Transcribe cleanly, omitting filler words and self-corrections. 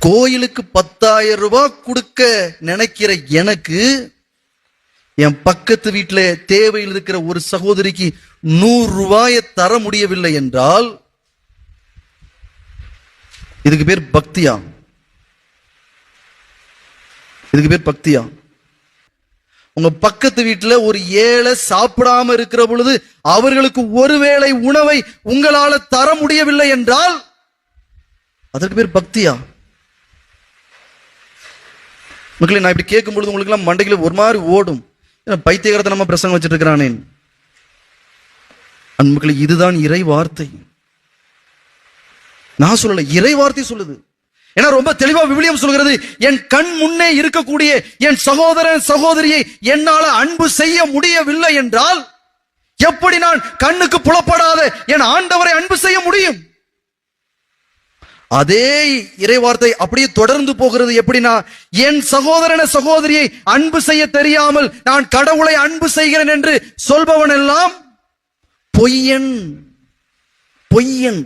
கோயிலுக்கு 10,000 ரூபாய் கொடுக்க நினைக்கிற எனக்கு என் பக்கத்து வீட்டில் தேவையில் இருக்கிற ஒரு சகோதரிக்கு 100 ரூபாயை தர முடியவில்லை என்றால் இதுக்கு பேர் பக்தியா? இதுக்கு பேர் பக்தியா? உங்க பக்கத்து வீட்டுல ஒரு ஏழை சாப்பிடாம இருக்கிற பொழுது அவர்களுக்கு ஒருவேளை உணவை உங்களால தர முடியவில்லை என்றால் அதற்கு பேர் பக்தியா? மக்களே, நான் இப்படி கேட்கும் பொழுது உங்களுக்கு எல்லாம் மண்டையில ஒரு மாதிரி ஓடும். பைத்தியகாரத்தை நம்ம பிரசங்கம் வச்சிட்டு இருக்கிறானே. அன்புக்களே, இதுதான் இறை வார்த்தை. நான் சொல்லல, இறை வார்த்தை சொல்லுது. ஏன்னா ரொம்ப தெளிவா விவிலியம் சொல்கிறது, என் கண் முன்னே இருக்கக்கூடிய என் சகோதரன் சகோதரியை என்னால அன்பு செய்ய முடியவில்லை என்றால் எப்படி நான் கண்ணுக்கு புலப்படாத என் ஆண்டவரை அன்பு செய்ய முடியும்? அதே இறை வார்த்தை அப்படியே தொடர்ந்து போகிறது. எப்படின்னா, என் சகோதரன சகோதரியை அன்பு செய்ய தெரியாமல் நான் கடவுளை அன்பு செய்கிறேன் என்று சொல்பவன் எல்லாம் பொய்யன். பொய்யன்.